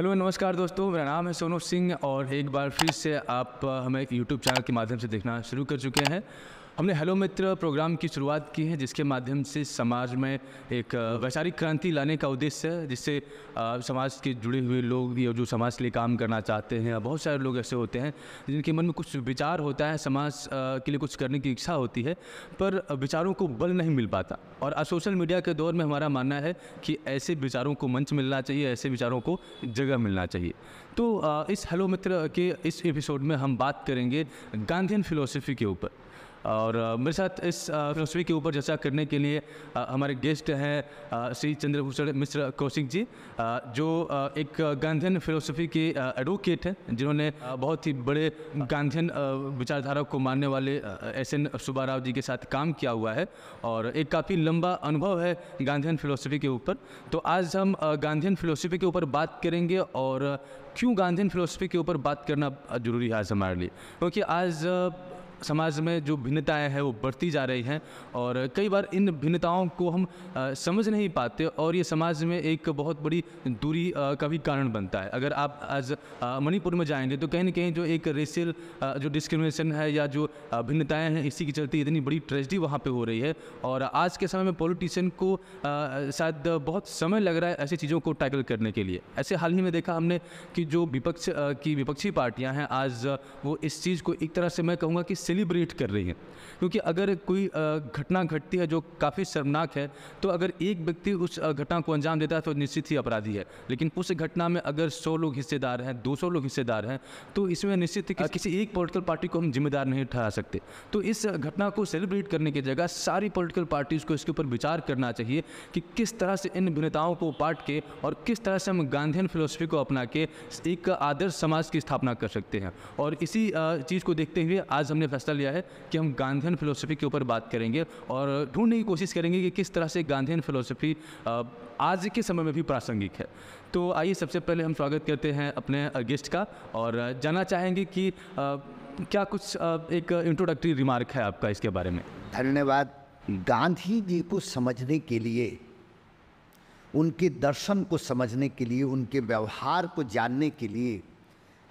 Hello नमस्कार दोस्तों, मेरा नाम है सोनू सिंह और एक बार फिर से आप हमें यूट्यूब चैनल के माध्यम से देखना शुरू कर चुके हैं। हमने हेलो मित्र प्रोग्राम की शुरुआत की है जिसके माध्यम से समाज में एक वैचारिक क्रांति लाने का उद्देश्य है, जिससे समाज के जुड़े हुए लोग या जो समाज के लिए काम करना चाहते हैं, बहुत सारे लोग ऐसे होते हैं जिनके मन में कुछ विचार होता है, समाज के लिए कुछ करने की इच्छा होती है, पर विचारों को बल नहीं मिल पाता। और आज सोशल मीडिया के दौर में हमारा मानना है कि ऐसे विचारों को मंच मिलना चाहिए, ऐसे विचारों को जगह मिलना चाहिए। तो इस हेलो मित्र के इस एपिसोड में हम बात करेंगे गांधीयन फिलॉसफी के ऊपर। और मेरे साथ इस फिलॉसफी के ऊपर चर्चा करने के लिए हमारे गेस्ट हैं श्री चंद्रभूषण मिश्र कौशिक जी, जो एक गांधीयन फिलॉसफी के एडवोकेट हैं, जिन्होंने बहुत ही बड़े गांधीयन विचारधारा को मानने वाले एस.एन. सुब्बा राव जी के साथ काम किया हुआ है और एक काफ़ी लंबा अनुभव है गांधीयन फिलॉसफी के ऊपर। तो आज हम गांधीयन फिलॉसफी के ऊपर बात करेंगे और क्यों गांधीयन फिलॉसफी के ऊपर बात करना ज़रूरी है आज हमारे लिए, क्योंकि आज समाज में जो भिन्नताएं हैं वो बढ़ती जा रही हैं और कई बार इन भिन्नताओं को हम समझ नहीं पाते और ये समाज में एक बहुत बड़ी दूरी का भी कारण बनता है। अगर आप आज मणिपुर में जाएंगे तो कहीं ना कहीं जो एक रेशियल जो डिस्क्रिमिनेशन है या जो भिन्नताएं हैं, इसी के चलते इतनी बड़ी ट्रेजेडी वहाँ पे हो रही है। और आज के समय में पॉलिटिशियन को शायद बहुत समय लग रहा है ऐसी चीज़ों को टैकल करने के लिए। ऐसे हाल ही में देखा हमने कि जो विपक्षी पार्टियाँ हैं, आज वो इस चीज़ को एक तरह से मैं कहूँगा कि सेलिब्रेट कर रही हैं, क्योंकि अगर कोई घटना घटती है जो काफ़ी शर्मनाक है, तो अगर एक व्यक्ति उस घटना को अंजाम देता है तो निश्चित ही अपराधी है, लेकिन उस घटना में अगर 100 लोग हिस्सेदार हैं, 200 लोग हिस्सेदार हैं, तो इसमें निश्चित ही किसी एक पॉलिटिकल पार्टी को हम जिम्मेदार नहीं ठहरा सकते। तो इस घटना को सेलिब्रेट करने की जगह सारी पॉलिटिकल पार्टीज़ को इसके ऊपर विचार करना चाहिए कि किस तरह से इन भिन्नताओं को पाट के और किस तरह से हम गांधीयन फिलॉसफी को अपना के एक आदर्श समाज की स्थापना कर सकते हैं। और इसी चीज़ को देखते हुए आज हमने फैसला लिया है कि हम गांधीयन फिलॉसफी के ऊपर बात करेंगे और ढूंढने की कोशिश करेंगे कि किस तरह से गांधीयन फिलॉसफी आज के समय में भी प्रासंगिक है। तो आइए सबसे पहले हम स्वागत करते हैं अपने गेस्ट का और जानना चाहेंगे कि क्या कुछ एक इंट्रोडक्टरी रिमार्क है आपका इसके बारे में। धन्यवाद। गांधी जी को समझने के लिए, उनके दर्शन को समझने के लिए, उनके व्यवहार को जानने के लिए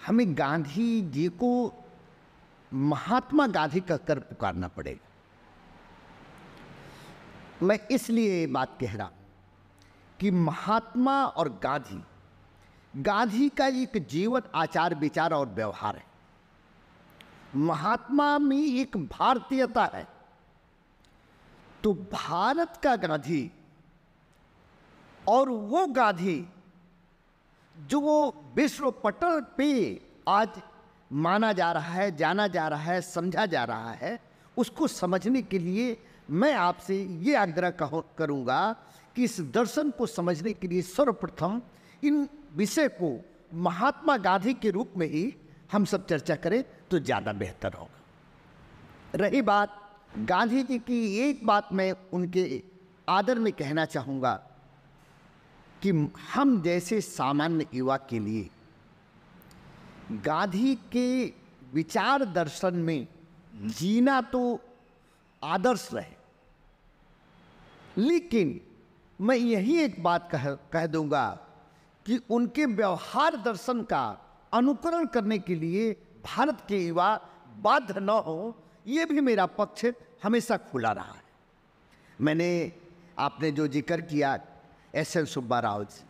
हमें गांधी जी को महात्मा गांधी कहकर पुकारना पड़ेगा। मैं इसलिए ये बात कह रहा हूं कि महात्मा और गांधी का एक जीवन, आचार, विचार और व्यवहार है। महात्मा में एक भारतीयता है, तो भारत का गांधी और वो गांधी जो विश्व पटल पे आज माना जा रहा है, जाना जा रहा है, समझा जा रहा है, उसको समझने के लिए मैं आपसे ये आग्रह करूँगा कि इस दर्शन को समझने के लिए सर्वप्रथम इन विषय को महात्मा गांधी के रूप में ही हम सब चर्चा करें तो ज़्यादा बेहतर होगा। रही बात गांधी जी की, एक बात मैं उनके आदर में कहना चाहूँगा कि हम जैसे सामान्य युवा के लिए गांधी के विचार दर्शन में जीना तो आदर्श रहे, लेकिन मैं यही एक बात कह दूंगा कि उनके व्यवहार दर्शन का अनुकरण करने के लिए भारत के युवा बाध्य न हो, ये भी मेरा पक्ष हमेशा खुला रहा है। आपने जो जिक्र किया एस.एन. सुब्बा राव जी,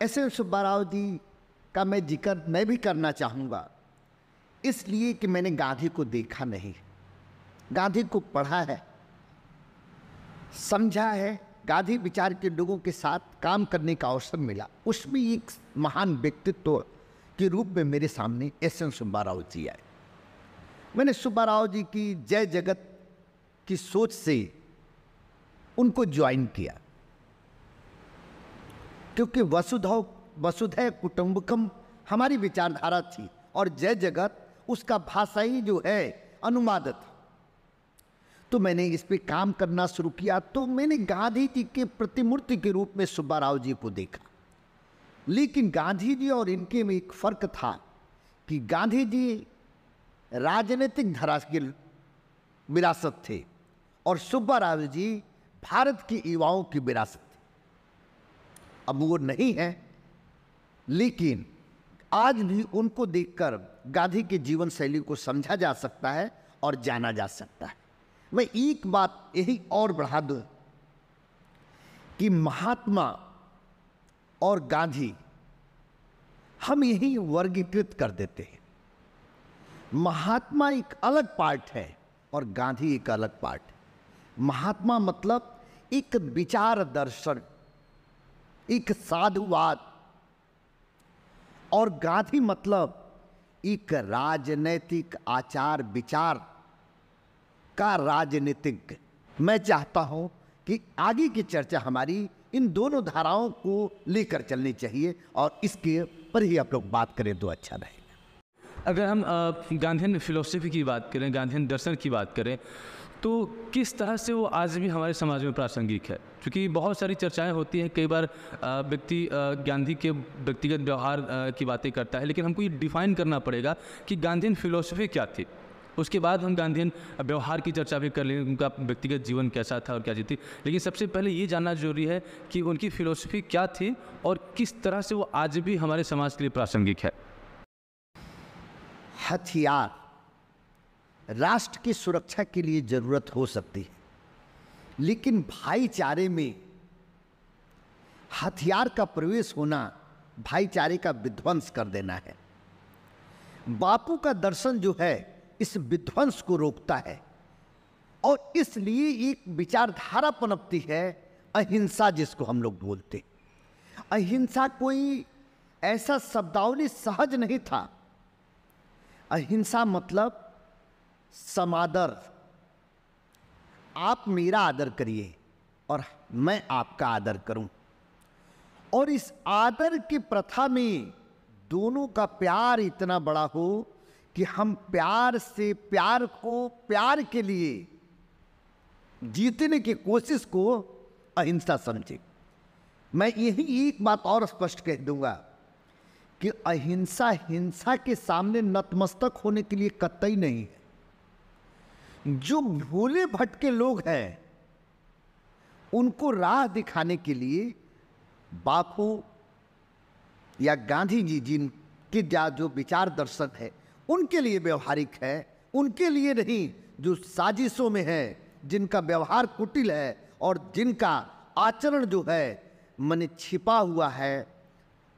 एस.एन. सुब्बा राव जी का मैं जिक्र मैं भी करना चाहूँगा, इसलिए कि मैंने गांधी को देखा नहीं, गांधी को पढ़ा है, समझा है, गांधी विचार के लोगों के साथ काम करने का अवसर मिला। उसमें एक महान व्यक्तित्व के रूप में मेरे सामने एस.एन. सुब्बा राव जी आए। मैंने सुब्बा राव जी की जय जगत की सोच से उनको ज्वाइन किया, क्योंकि वसुधैव कुटुंबकम हमारी विचारधारा थी और जय जगत उसका भाषाई जो है अनुवाद था। तो मैंने इस पे काम करना शुरू किया, तो मैंने गांधी जी के प्रतिमूर्ति के रूप में सुब्बा राव जी को देखा। लेकिन गांधी जी और इनके में एक फर्क था कि गांधी जी राजनीतिक धारा के विरासत थे और सुब्बा राव जी भारत के युवाओं की विरासत थी। अब वो नहीं है, लेकिन आज भी उनको देखकर गांधी के जीवन शैली को समझा जा सकता है और जाना जा सकता है। मैं एक बात यही और बढ़ा दूं कि महात्मा और गांधी हम यही वर्गीकृत कर देते हैं। महात्मा एक अलग पार्ट है और गांधी एक अलग पार्ट है। महात्मा मतलब एक विचार दर्शन, एक साधुवाद, और गांधी मतलब एक राजनैतिक आचार विचार का राजनीतिज्ञ। मैं चाहता हूं कि आगे की चर्चा हमारी इन दोनों धाराओं को लेकर चलनी चाहिए और इसके पर ही आप लोग बात करें तो अच्छा रहेगा। अगर हम गांधीयन फिलोसफी की बात करें, गांधीयन दर्शन की बात करें, तो किस तरह से वो आज भी हमारे समाज में प्रासंगिक है? क्योंकि बहुत सारी चर्चाएं होती हैं, कई बार व्यक्ति गांधी के व्यक्तिगत व्यवहार की बातें करता है, लेकिन हमको ये डिफाइन करना पड़ेगा कि गांधीयन फिलोसफी क्या थी। उसके बाद हम गांधीयन व्यवहार की चर्चा भी कर लेंगे, उनका व्यक्तिगत जीवन कैसा था और क्या चीज़ थी। लेकिन सबसे पहले ये जानना जरूरी है कि उनकी फिलोसफी क्या थी और किस तरह से वो आज भी हमारे समाज के लिए प्रासंगिक है। हथियार राष्ट्र की सुरक्षा के लिए जरूरत हो सकती है, लेकिन भाईचारे में हथियार का प्रवेश होना भाईचारे का विध्वंस कर देना है। बापू का दर्शन जो है इस विध्वंस को रोकता है और इसलिए एक विचारधारा पनपती है अहिंसा, जिसको हम लोग बोलते। अहिंसा कोई ऐसा शब्दावली सहज नहीं था। अहिंसा मतलब समादर, आप मेरा आदर करिए और मैं आपका आदर करूं, और इस आदर की प्रथा में दोनों का प्यार इतना बड़ा हो कि हम प्यार से प्यार को प्यार के लिए जीतने की कोशिश को अहिंसा समझे। मैं यही एक बात और स्पष्ट कह दूंगा कि अहिंसा हिंसा के सामने नतमस्तक होने के लिए कतई नहीं है। जो भूले भटके लोग हैं उनको राह दिखाने के लिए बापू या गांधी जी जिनके जो विचार दर्शन है उनके लिए व्यवहारिक है, उनके लिए नहीं जो साजिशों में है, जिनका व्यवहार कुटिल है और जिनका आचरण जो है मन छिपा हुआ है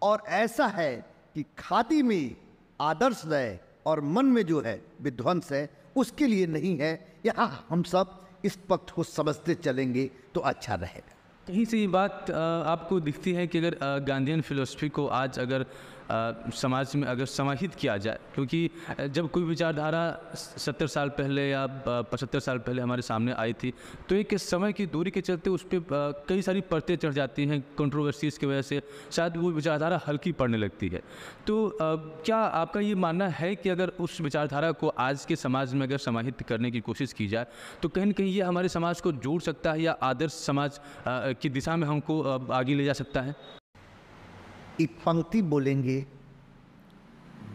और ऐसा है कि खादी में आदर्श है और मन में जो है विध्वंस है, उसके लिए नहीं है। यहाँ हम सब इस पक्ष को समझते चलेंगे तो अच्छा रहेगा। कहीं से ये बात आपको दिखती है कि अगर गांधीयन फिलोसफी को आज अगर समाज में अगर समाहित किया जाए, क्योंकि जब कोई विचारधारा 70 साल पहले या 75 साल पहले हमारे सामने आई थी तो एक समय की दूरी के चलते उस पर कई सारी परतें चढ़ जाती हैं, कंट्रोवर्सीज की वजह से शायद वो विचारधारा हल्की पड़ने लगती है। तो क्या आपका ये मानना है कि अगर उस विचारधारा को आज के समाज में अगर समाहित करने की कोशिश की जाए तो कहीं न कहीं ये हमारे समाज को जोड़ सकता है या आदर्श समाज की दिशा में हमको आगे ले जा सकता है? एक पंक्ति बोलेंगे,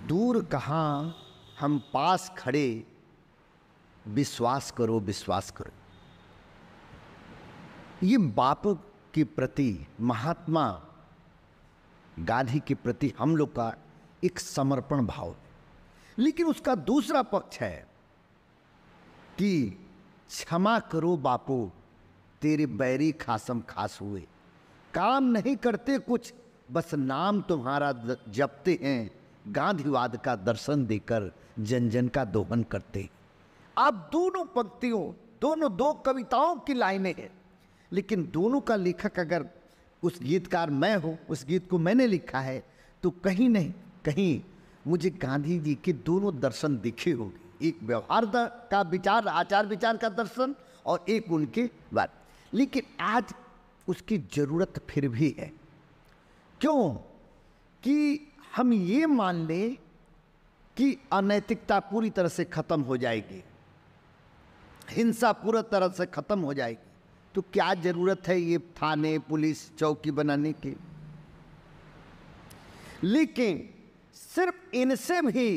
दूर कहाँ हम पास खड़े, विश्वास करो विश्वास करो। ये बापू के प्रति, महात्मा गांधी के प्रति हम लोग का एक समर्पण भाव है। लेकिन उसका दूसरा पक्ष है कि क्षमा करो बापू, तेरे बैरी खासम खास हुए, काम नहीं करते कुछ, बस नाम तुम्हारा जपते हैं, गांधीवाद का दर्शन देकर जन जन का दोहन करते। आप दोनों पंक्तियों, दोनों दो कविताओं की लाइनें हैं, लेकिन दोनों का लेखक अगर उस गीतकार मैं हूँ, उस गीत को मैंने लिखा है, तो कहीं नहीं कहीं मुझे गांधी जी के दोनों दर्शन दिखे होंगे। एक व्यवहार का विचार, आचार विचार का दर्शन और एक उनके बात। लेकिन आज उसकी जरूरत फिर भी है। क्यों? कि हम ये मान लें कि अनैतिकता पूरी तरह से खत्म हो जाएगी, हिंसा पूरी तरह से खत्म हो जाएगी, तो क्या जरूरत है ये थाने पुलिस चौकी बनाने की? लेकिन सिर्फ इनसे भी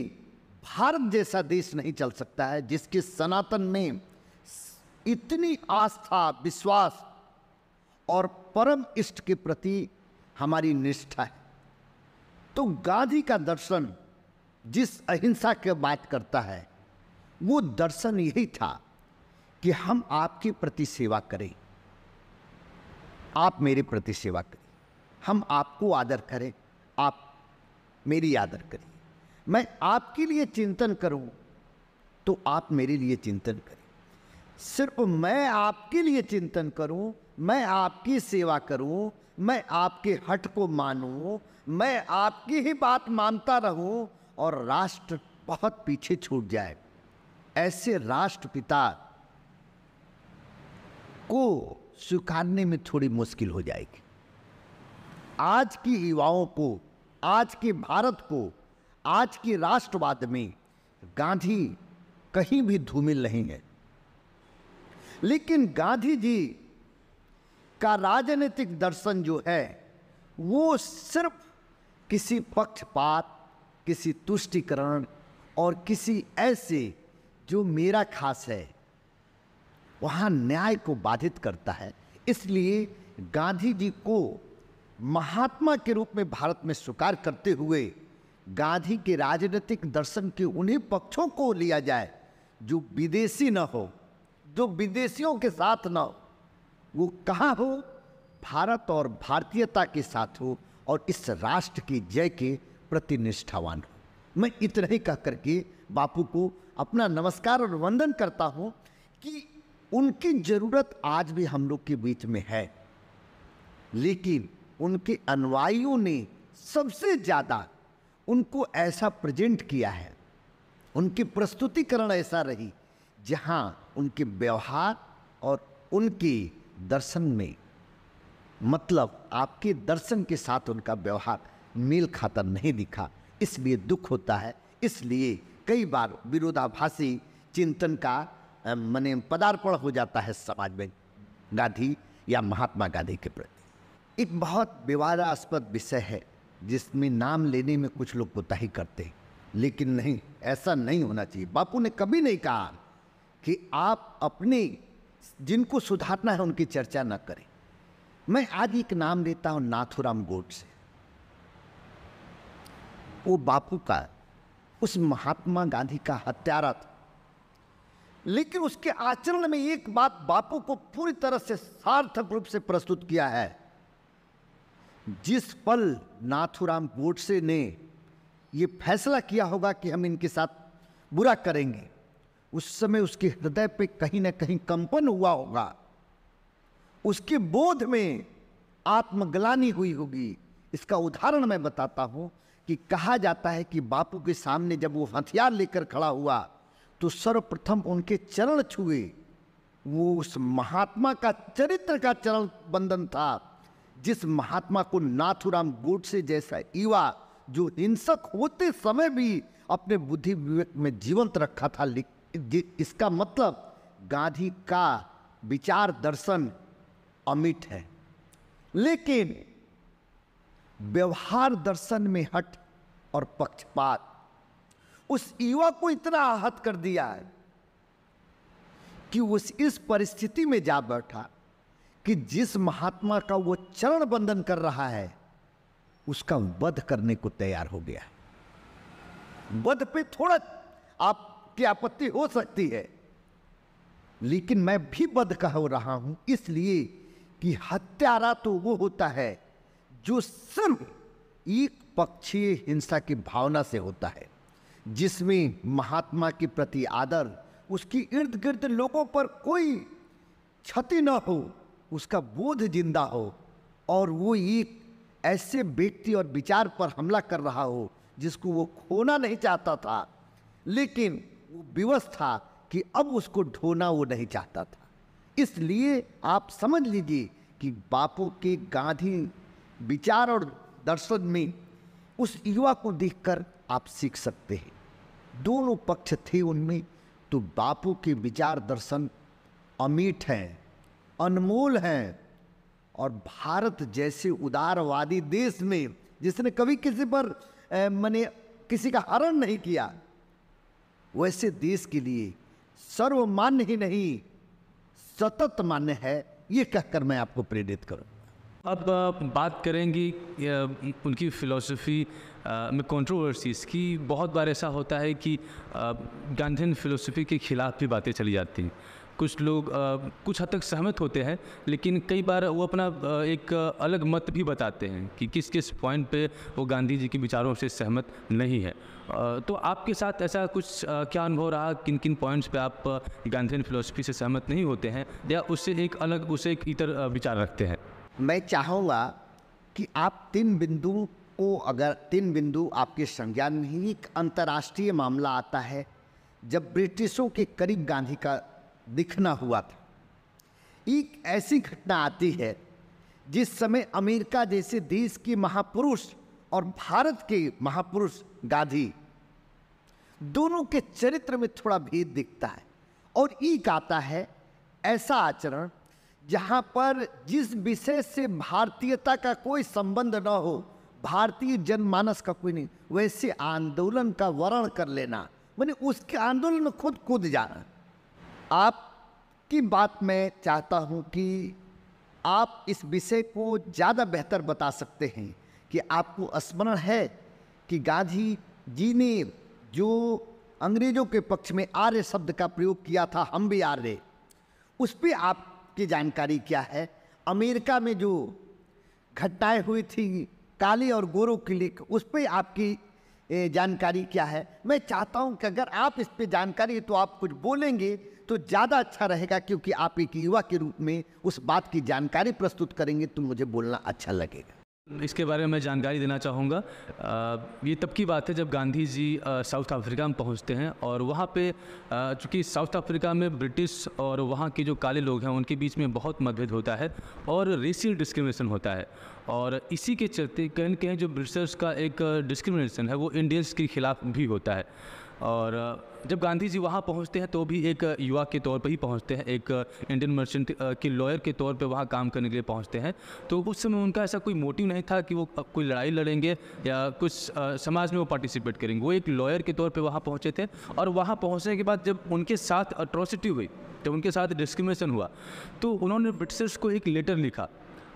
भारत जैसा देश नहीं चल सकता है जिसके सनातन में इतनी आस्था, विश्वास और परम इष्ट के प्रति हमारी निष्ठा है। तो गांधी का दर्शन जिस अहिंसा की बात करता है, वो दर्शन यही था कि हम आपके प्रति सेवा करें, आप मेरे प्रति सेवा करें, हम आपको आदर करें, आप मेरी आदर करें, मैं आपके लिए चिंतन करूं तो आप मेरे लिए चिंतन करें, सिर्फ मैं आपके लिए चिंतन करूं, मैं आपकी सेवा करूं, मैं आपके हट को मानूं, मैं आपकी ही बात मानता रहूं और राष्ट्र बहुत पीछे छूट जाए। ऐसे राष्ट्रपिता को स्वीकारने में थोड़ी मुश्किल हो जाएगी। आज की युवाओं को, आज के भारत को, आज के राष्ट्रवाद में गांधी कहीं भी धूमिल नहीं है। लेकिन गांधी जी का राजनीतिक दर्शन जो है वो सिर्फ किसी पक्षपात, किसी तुष्टीकरण और किसी ऐसे जो मेरा खास है वहाँ न्याय को बाधित करता है। इसलिए गांधी जी को महात्मा के रूप में भारत में स्वीकार करते हुए गांधी के राजनीतिक दर्शन के उन्हीं पक्षों को लिया जाए जो विदेशी न हो, जो विदेशियों के साथ न हो, वो कहाँ हो, भारत और भारतीयता के साथ हो और इस राष्ट्र की जय के प्रति निष्ठावान हो। मैं इतना ही कह करके बापू को अपना नमस्कार और वंदन करता हूँ कि उनकी जरूरत आज भी हम लोग के बीच में है, लेकिन उनके अनुयायियों ने सबसे ज़्यादा उनको ऐसा प्रेजेंट किया है, उनकी प्रस्तुतिकरण ऐसा रही जहाँ उनके व्यवहार और उनके दर्शन में, मतलब आपके दर्शन के साथ उनका व्यवहार मेल खाता नहीं दिखा। इसलिए दुख होता है। इसलिए कई बार विरोधाभासी चिंतन का माने पदार्पण हो जाता है समाज में गांधी या महात्मा गांधी के प्रति। एक बहुत विवादास्पद विषय है जिसमें नाम लेने में कुछ लोग कोताही करते हैं, लेकिन नहीं, ऐसा नहीं होना चाहिए। बापू ने कभी नहीं कहा कि आप अपने जिनको सुधारना है उनकी चर्चा न करें। मैं आज एक नाम लेता हूं नाथूराम गोडसे। वो बापू का, उस महात्मा गांधी का हत्यारा था, लेकिन उसके आचरण में एक बात बापू को पूरी तरह से सार्थक रूप से प्रस्तुत किया है। जिस पल नाथूराम गोडसे ने ये फैसला किया होगा कि हम इनके साथ बुरा करेंगे, उस समय उसके हृदय पे कहीं ना कहीं कंपन हुआ होगा, उसके बोध में आत्मग्लानि हुई होगी। इसका उदाहरण मैं बताता हूं कि कहा जाता है कि बापू के सामने जब वो हथियार लेकर खड़ा हुआ तो सर्वप्रथम उनके चरण छुए। वो उस महात्मा का चरित्र का चरण बंधन था, जिस महात्मा को नाथूराम गोडसे जैसा युवा जो हिंसक होते समय भी अपने बुद्धि विवेक में जीवंत रखा था। इसका मतलब गांधी का विचार दर्शन अमिट है, लेकिन व्यवहार दर्शन में हट और पक्षपात उस युवा को इतना आहत कर दिया है कि उस इस परिस्थिति में जा बैठा कि जिस महात्मा का वो चरण बंधन कर रहा है उसका वध करने को तैयार हो गया है। वध पे थोड़ा आपकी आपत्ति हो सकती है, लेकिन मैं भी वध कह रहा हूं इसलिए कि हत्यारा तो वो होता है जो सिर्फ एक पक्षीय हिंसा की भावना से होता है, जिसमें महात्मा के प्रति आदर, उसकी इर्द गिर्द लोगों पर कोई क्षति न हो, उसका बोध जिंदा हो, और वो एक ऐसे व्यक्ति और विचार पर हमला कर रहा हो जिसको वो खोना नहीं चाहता था, लेकिन वो विवश था कि अब उसको ढोना वो नहीं चाहता था। इसलिए आप समझ लीजिए कि बापू के गांधी विचार और दर्शन में उस युवा को देखकर आप सीख सकते हैं। दोनों पक्ष थे उनमें, तो बापू के विचार दर्शन अमिट हैं, अनमोल हैं, और भारत जैसे उदारवादी देश में जिसने कभी किसी पर माने किसी का हरण नहीं किया, वैसे देश के लिए सर्वमान्य ही नहीं सतत मान्य है। ये कहकर मैं आपको प्रेरित करूं। अब बात करेंगे उनकी फ़िलॉसफ़ी में कंट्रोवर्सीज़ की। बहुत बार ऐसा होता है कि गांधीयन फ़िलॉसफ़ी के ख़िलाफ़ भी बातें चली जाती हैं। कुछ लोग कुछ हद तक सहमत होते हैं, लेकिन कई बार वो अपना एक अलग मत भी बताते हैं कि किस किस पॉइंट पे वो गांधी जी के विचारों से सहमत नहीं है। तो आपके साथ ऐसा कुछ क्या अनुभव रहा, किन किन पॉइंट्स पे आप गांधीयन फ़िलॉसफ़ी से सहमत नहीं होते हैं या उससे एक इतर विचार रखते हैं? मैं चाहूँगा कि आप तीन बिंदु आपके संज्ञान में ही, एक अंतर्राष्ट्रीय मामला आता है जब ब्रिटिशों के करीब गांधी का दिखना हुआ था। एक ऐसी घटना आती है जिस समय अमेरिका जैसे देश के महापुरुष और भारत के महापुरुष गांधी दोनों के चरित्र में थोड़ा भेद दिखता है, और एक आता है ऐसा आचरण जहां पर जिस विषय से भारतीयता का कोई संबंध न हो, भारतीय जनमानस का कोई नहीं, वैसे आंदोलन का वर्ण कर लेना, मैंने उसके आंदोलन में खुद कूद जाना। आपकी बात मैं चाहता हूं कि आप इस विषय को ज़्यादा बेहतर बता सकते हैं कि आपको स्मरण है कि गांधी जी ने जो अंग्रेजों के पक्ष में आर्य शब्द का प्रयोग किया था, हम भी आर्य, उस पर आपकी जानकारी क्या है? अमेरिका में जो घटनाएं हुई थी काले और गोरों के लिए, उस पर आपकी जानकारी क्या है? मैं चाहता हूं कि अगर आप इस पे जानकारी है तो आप कुछ बोलेंगे तो ज़्यादा अच्छा रहेगा, क्योंकि आप एक युवा के रूप में उस बात की जानकारी प्रस्तुत करेंगे तो मुझे बोलना अच्छा लगेगा। इसके बारे में मैं जानकारी देना चाहूँगा। ये तब की बात है जब गांधी जी साउथ अफ्रीका में पहुँचते हैं, और वहाँ पे चूँकि साउथ अफ्रीका में ब्रिटिश और वहाँ के जो काले लोग हैं उनके बीच में बहुत मतभेद होता है और रेशियल डिस्क्रिमिनेशन होता है, और इसी के चलते कहीं न कहीं जो ब्रिटिशर्स का एक डिस्क्रिमिनेशन है वो इंडियंस के खिलाफ भी होता है। और जब गांधी जी वहाँ पहुँचते हैं तो भी एक युवा के तौर पर ही पहुँचते हैं, एक इंडियन मर्चेंट के लॉयर के तौर पे वहाँ काम करने के लिए पहुँचते हैं। तो उस समय उनका ऐसा कोई मोटिव नहीं था कि वो कोई लड़ाई लड़ेंगे या कुछ समाज में वो पार्टिसिपेट करेंगे। वो एक लॉयर के तौर पे वहाँ पहुँचे थे, और वहाँ पहुँचने के बाद जब उनके साथ अट्रॉसिटी हुई, जब उनके साथ डिस्क्रिमिनेशन हुआ, तो उन्होंने ब्रिटिशर्स को एक लेटर लिखा,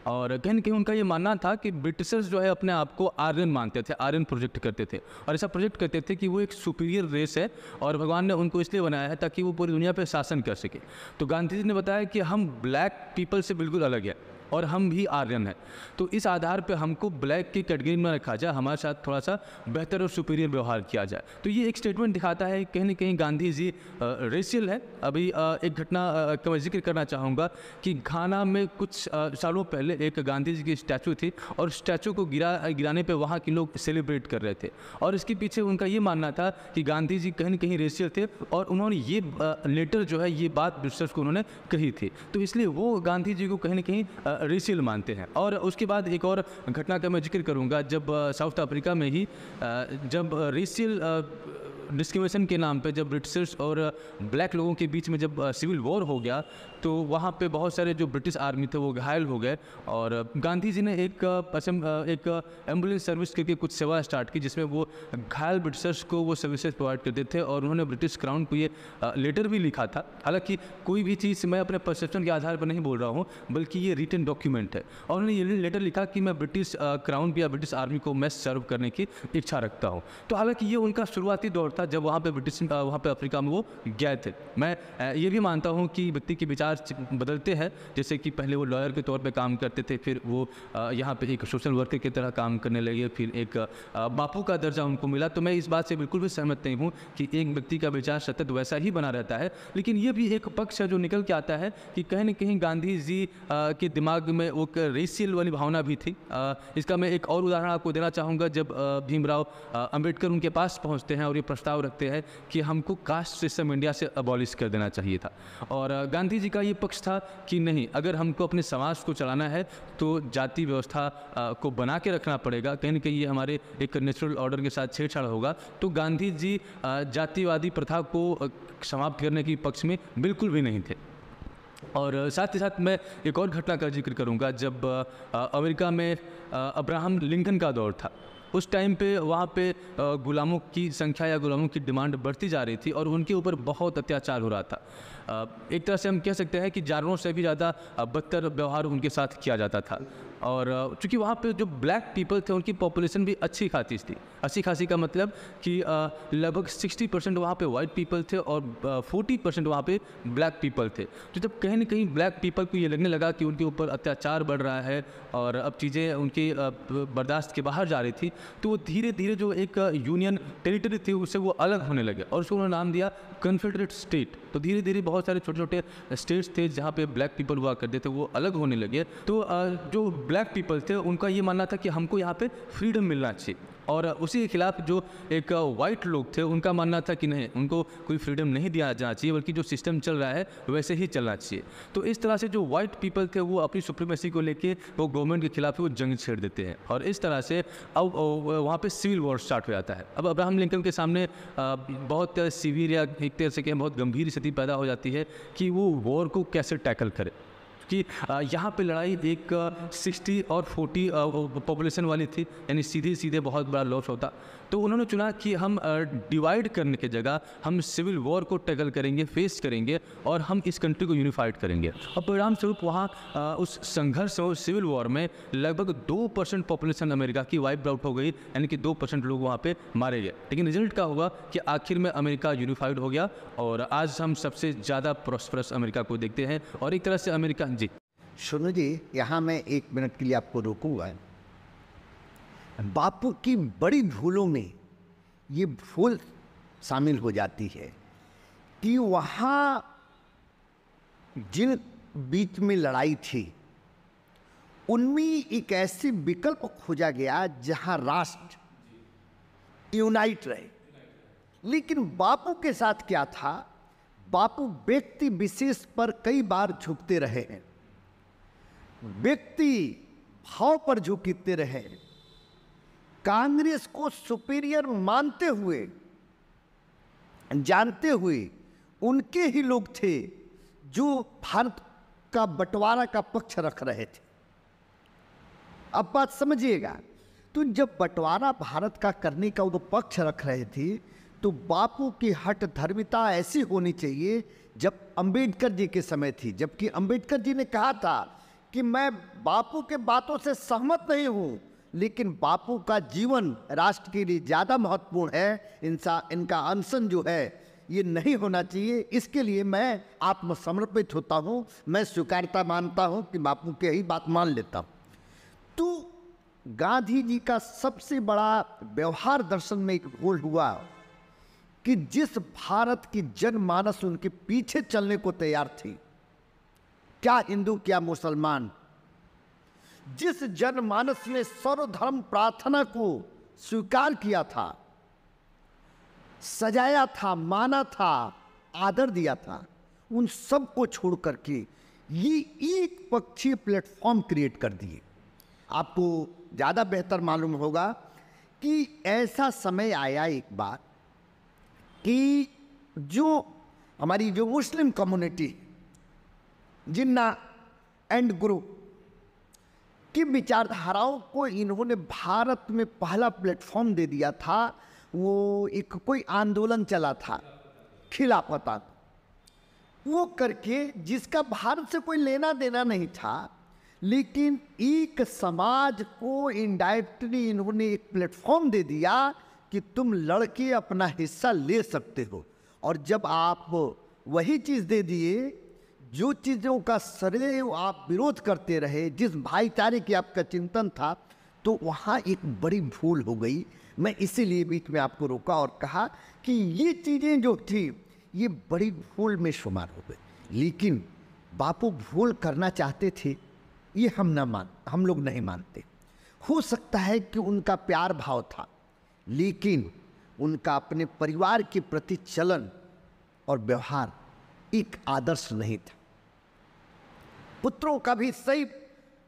और कहीं न कहीं उनका ये मानना था कि ब्रिटिशर्स जो है अपने आप को आर्यन मानते थे, आर्यन प्रोजेक्ट करते थे, और ऐसा प्रोजेक्ट करते थे कि वो एक सुपीरियर रेस है और भगवान ने उनको इसलिए बनाया है ताकि वो पूरी दुनिया पे शासन कर सके। तो गांधी जी ने बताया कि हम ब्लैक पीपल से बिल्कुल अलग है और हम भी आर्यन हैं, तो इस आधार पे हमको ब्लैक की कैटेगरी में रखा जाए, हमारे साथ थोड़ा सा बेहतर और सुपीरियर व्यवहार किया जाए। तो ये एक स्टेटमेंट दिखाता है कहीं न कहीं गांधी जी रेशियल है। अभी एक घटना का मैं जिक्र करना चाहूँगा कि घाना में कुछ सालों पहले एक गांधी जी की स्टैचू थी, और स्टैचू को गिराने पर वहाँ के लोग सेलिब्रेट कर रहे थे, और इसके पीछे उनका ये मानना था कि गांधी जी कहीं न कहीं रेशियल थे, और उन्होंने ये लेटर जो है ये बात ब्रिटिशर्स को उन्होंने कही थी, तो इसलिए वो गांधी जी को कहीं न कहीं रेशियल मानते हैं। और उसके बाद एक और घटना का मैं जिक्र करूंगा, जब साउथ अफ्रीका में ही जब रेशियल डिस्क्रिमिनेशन के नाम पे जब ब्रिटिशर्स और ब्लैक लोगों के बीच में जब सिविल वॉर हो गया, तो वहाँ पे बहुत सारे जो ब्रिटिश आर्मी थे वो घायल हो गए, और गांधी जी ने एक एम्बुलेंस सर्विस करके कुछ सेवा स्टार्ट की, जिसमें वो घायल ब्रिटिशर्स को वो सर्विसेज प्रोवाइड करते थे, और उन्होंने ब्रिटिश क्राउन को ये लेटर भी लिखा था। हालांकि कोई भी चीज़ मैं अपने परसेप्शन के आधार पर नहीं बोल रहा हूँ, बल्कि ये रिटन डॉक्यूमेंट है, और उन्होंने ये लेटर लिखा कि मैं ब्रिटिश क्राउन या ब्रिटिश आर्मी को मैं सर्व करने की इच्छा रखता हूँ। तो हालांकि ये उनका शुरुआती दौर था जब वहाँ पे अफ्रीका में वो गए थे। मैं ये भी मानता हूँ कि व्यक्ति के विचार बदलते हैं, जैसे कि पहले वो लॉयर के तौर पे काम करते थे, फिर वो यहाँ पे एक सोशल वर्कर की तरह काम करने लगे, फिर एक बापू का दर्जा उनको मिला। तो मैं इस बात से बिल्कुल भी सहमत नहीं हूँ कि एक व्यक्ति का विचार सतत वैसा ही बना रहता है, लेकिन ये भी एक पक्ष है जो निकल के आता है कि कहीं न कहीं गांधी जी के दिमाग में वो रेशियल वाली भावना भी थी। इसका मैं एक और उदाहरण आपको देना चाहूँगा। जब भीमराव अंबेडकर उनके पास पहुँचते हैं और ये प्रस्ताव रखते हैं कि हमको कास्ट सिस्टम इंडिया से अबॉलिश कर देना चाहिए था, और गांधी जी का ये पक्ष था कि नहीं, अगर हमको अपने समाज को चलाना है तो जाति व्यवस्था को बना के रखना पड़ेगा, कहीं न कहीं ये हमारे एक नेचुरल ऑर्डर के साथ छेड़छाड़ होगा। तो गांधी जी जातिवादी प्रथा को समाप्त करने के पक्ष में बिल्कुल भी नहीं थे। और साथ ही साथ मैं एक और घटना का जिक्र करूंगा, जब अमेरिका में अब्राहम लिंकन का दौर था, उस टाइम पे वहाँ पे गुलामों की संख्या या गुलामों की डिमांड बढ़ती जा रही थी और उनके ऊपर बहुत अत्याचार हो रहा था। एक तरह से हम कह सकते हैं कि जानवरों से भी ज़्यादा बदतर व्यवहार उनके साथ किया जाता था। और चूँकि वहाँ पे जो ब्लैक पीपल थे उनकी पॉपुलेशन भी अच्छी खासी थी। अच्छी खासी का मतलब कि लगभग 60% वहाँ पे वाइट पीपल थे और 40% वहाँ पे ब्लैक पीपल थे। तो जब कहीं ना कहीं ब्लैक पीपल को ये लगने लगा कि उनके ऊपर अत्याचार बढ़ रहा है और अब चीज़ें उनके बर्दाश्त के बाहर जा रही थी, तो वो धीरे धीरे जो एक यूनियन टेरिटरी थी उससे वो अलग होने लगे और उसको उन्होंने नाम दिया कन्फेडरेट स्टेट। तो धीरे धीरे बहुत सारे छोटे छोटे स्टेट्स थे जहाँ पे ब्लैक पीपल हुआ करते थे वो अलग होने लगे। तो जो ब्लैक पीपल थे उनका ये मानना था कि हमको यहाँ पे फ्रीडम मिलना चाहिए, और उसी के खिलाफ जो एक वाइट लोग थे उनका मानना था कि नहीं, उनको कोई फ्रीडम नहीं दिया जाना चाहिए बल्कि जो सिस्टम चल रहा है वैसे ही चलना चाहिए। तो इस तरह से जो वाइट पीपल थे वो अपनी सुप्रीमेसी को लेके वो गवर्नमेंट के खिलाफ वो जंग छेड़ देते हैं और इस तरह से अब वहाँ पे सिविल वॉर स्टार्ट हो जाता है। अब अब्राहम लिंकन के सामने बहुत सीवियर या एक तरह से कहें बहुत गंभीर स्थिति पैदा हो जाती है कि वो वॉर को कैसे टैकल करे, कि यहाँ पे लड़ाई एक 60 और 40 पॉपुलेशन वाली थी, यानी सीधे सीधे बहुत बड़ा लॉस होता। तो उन्होंने चुना कि हम डिवाइड करने की जगह हम सिविल वॉर को टैकल करेंगे, फेस करेंगे और हम इस कंट्री को यूनिफाइड करेंगे। और परिणाम स्वरूप वहाँ उस संघर्ष और सिविल वॉर में लगभग 2% पॉपुलेशन अमेरिका की वाइप आउट हो गई, यानी कि 2% लोग वहाँ पे मारे गए। लेकिन रिजल्ट क्या हुआ कि आखिर में अमेरिका यूनिफाइड हो गया और आज हम सबसे ज़्यादा प्रॉस्परस अमेरिका को देखते हैं। और एक तरह से अमेरिका जी सुनो जी, यहाँ मैं 1 मिनट के लिए आपको रोकूंगा। बापू की बड़ी भूलों में ये भूल शामिल हो जाती है कि वहाँ जिन बीच में लड़ाई थी उनमें एक ऐसी विकल्प खोजा गया जहाँ राष्ट्र यूनाइट रहे। लेकिन बापू के साथ क्या था, बापू व्यक्ति विशेष पर कई बार झुकते रहे हैं, व्यक्ति भाव पर झुकते रहे। कांग्रेस को सुपीरियर मानते हुए, जानते हुए उनके ही लोग थे जो भारत का बंटवारा का पक्ष रख रहे थे। अब बात समझिएगा, तो जब बंटवारा भारत का करने का वो पक्ष रख रहे थे तो बापू की हट धर्मिता ऐसी होनी चाहिए जब अंबेडकर जी के समय थी। जबकि अंबेडकर जी ने कहा था कि मैं बापू के बातों से सहमत नहीं हूँ, लेकिन बापू का जीवन राष्ट्र के लिए ज़्यादा महत्वपूर्ण है, इनका अनशन जो है ये नहीं होना चाहिए, इसके लिए मैं आत्मसमर्पित होता हूँ, मैं स्वीकारता मानता हूँ कि बापू की ही बात मान लेता हूँ। तो गांधी जी का सबसे बड़ा व्यवहार दर्शन में एक भूल हुआ कि जिस भारत की जनमानस उनके पीछे चलने को तैयार थी, क्या हिंदू क्या मुसलमान, जिस जनमानस ने सर्वधर्म प्रार्थना को स्वीकार किया था, सजाया था, माना था, आदर दिया था, उन सब को छोड़ करके ये एक पक्षीय प्लेटफॉर्म क्रिएट कर दिए। आपको ज़्यादा बेहतर मालूम होगा कि ऐसा समय आया एक बार कि जो हमारी जो Muslim community, Jinnah and group की विचारधाराओं को इन्होंने भारत में पहला प्लेटफॉर्म दे दिया था। वो एक कोई आंदोलन चला था खिलाफत, वो करके जिसका भारत से कोई लेना देना नहीं था, लेकिन एक समाज को इनडायरेक्टली इन्होंने एक प्लेटफॉर्म दे दिया कि तुम लड़के अपना हिस्सा ले सकते हो। और जब आप वही चीज़ दे दिए जो चीज़ों का सदैव आप विरोध करते रहे, जिस भाईचारे की आपका चिंतन था, तो वहाँ एक बड़ी भूल हो गई। मैं इसीलिए बीच में आपको रोका और कहा कि ये चीज़ें जो थी ये बड़ी भूल में शुमार हो गई। लेकिन बापू भूल करना चाहते थे ये हम लोग नहीं मानते। हो सकता है कि उनका प्यार भाव था, लेकिन उनका अपने परिवार के प्रति चलन और व्यवहार एक आदर्श नहीं था। पुत्रों का भी सही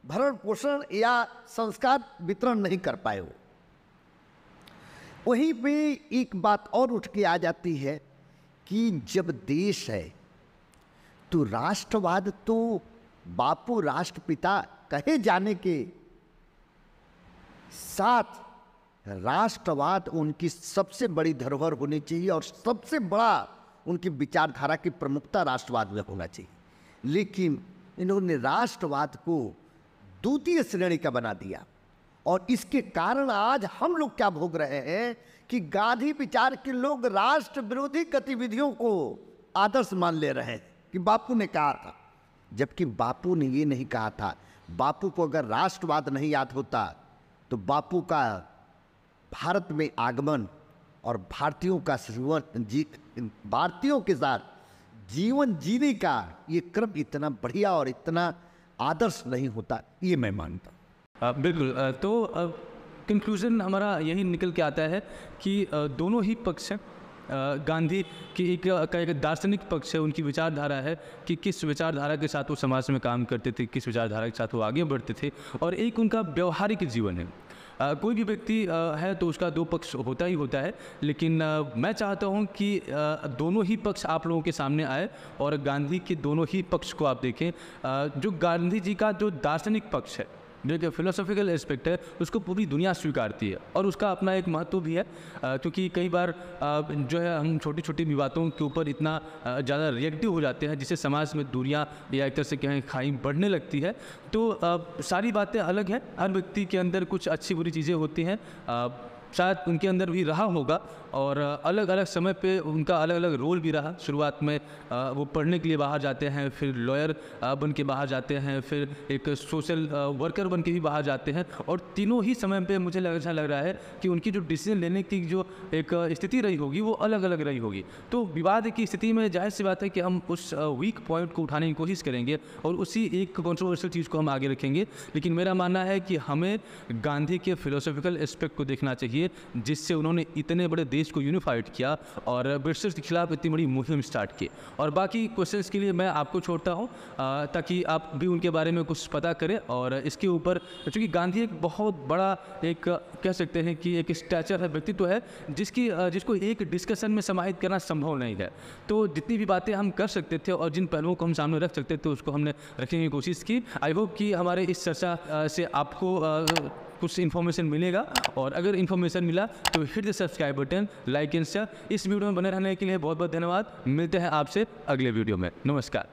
भरण पोषण या संस्कार वितरण नहीं कर पाए वो। वहीं पे एक बात और उठ के आ जाती है कि जब देश है तो राष्ट्रवाद तो बापू राष्ट्रपिता कहे जाने के साथ राष्ट्रवाद उनकी सबसे बड़ी धरोहर होनी चाहिए और सबसे बड़ा उनकी विचारधारा की प्रमुखता राष्ट्रवाद में होना चाहिए। लेकिन इन्होंने राष्ट्रवाद को द्वितीय श्रेणी का बना दिया और इसके कारण आज हम लोग क्या भोग रहे हैं कि गांधी विचार के लोग राष्ट्र विरोधी गतिविधियों को आदर्श मान ले रहे हैं कि बापू ने कहा था, जबकि बापू ने ये नहीं कहा था। बापू को अगर राष्ट्रवाद नहीं याद होता तो बापू का भारत में आगमन और भारतीयों के साथ जीवन जीने का ये क्रम इतना बढ़िया और इतना आदर्श नहीं होता, ये मैं मानता हूँ। बिल्कुल। तो कंक्लूजन हमारा यही निकल के आता है कि दोनों ही पक्ष हैं। गांधी की एक दार्शनिक पक्ष है, उनकी विचारधारा है कि किस विचारधारा के साथ वो समाज में काम करते थे, किस विचारधारा के साथ वो आगे बढ़ते थे, और एक उनका व्यवहारिक जीवन है। कोई भी व्यक्ति है तो उसका दो पक्ष होता ही होता है, लेकिन मैं चाहता हूं कि दोनों ही पक्ष आप लोगों के सामने आए और गांधी के दोनों ही पक्ष को आप देखें। जो गांधी जी का जो दार्शनिक पक्ष है, जो कि फिलोसॉफिकल एस्पेक्ट है, उसको पूरी दुनिया स्वीकारती है और उसका अपना एक महत्व भी है, क्योंकि कई बार जो है हम छोटी छोटी विवादों के ऊपर इतना ज़्यादा रिएक्टिव हो जाते हैं जिससे समाज में दूरियां या एक तरह से कहें खाई बढ़ने लगती है। तो सारी बातें अलग हैं, हर व्यक्ति के अंदर कुछ अच्छी बुरी चीज़ें होती हैं, शायद उनके अंदर भी रहा होगा और अलग अलग समय पे उनका अलग अलग रोल भी रहा। शुरुआत में वो पढ़ने के लिए बाहर जाते हैं, फिर लॉयर बन के बाहर जाते हैं, फिर एक सोशल वर्कर बन के भी बाहर जाते हैं, और तीनों ही समय पे मुझे ऐसा लग रहा है कि उनकी जो डिसीजन लेने की जो एक स्थिति रही होगी वो अलग अलग रही होगी। तो विवाद की स्थिति में जाहिर सी बात है कि हम उस वीक पॉइंट को उठाने की कोशिश करेंगे और उसी एक कंट्रोवर्शियल चीज़ को हम आगे रखेंगे। लेकिन मेरा मानना है कि हमें गांधी के फिलोसॉफिकल एस्पेक्ट को देखना चाहिए, जिससे उन्होंने इतने बड़े देश को यूनिफाइड किया और ब्रिटिश के खिलाफ इतनी बड़ी मुहिम स्टार्ट की। और बाकी क्वेश्चंस के लिए मैं आपको छोड़ता हूं, ताकि आप भी उनके बारे में कुछ पता करें। और इसके ऊपर चूँकि गांधी एक बहुत बड़ा एक कह सकते हैं कि एक स्टैचर है, व्यक्तित्व है, जिसको एक डिस्कशन में समाहित करना संभव नहीं है। तो जितनी भी बातें हम कर सकते थे और जिन पहलुओं को हम सामने रख सकते थे उसको हमने रखने की कोशिश की। आई होप कि हमारे इस चर्चा से आपको कुछ इन्फॉर्मेशन मिलेगा, और अगर इन्फॉर्मेशन मिला तो hit the subscribe button, like and share. इस वीडियो में बने रहने के लिए बहुत बहुत धन्यवाद। मिलते हैं आपसे अगले वीडियो में। नमस्कार।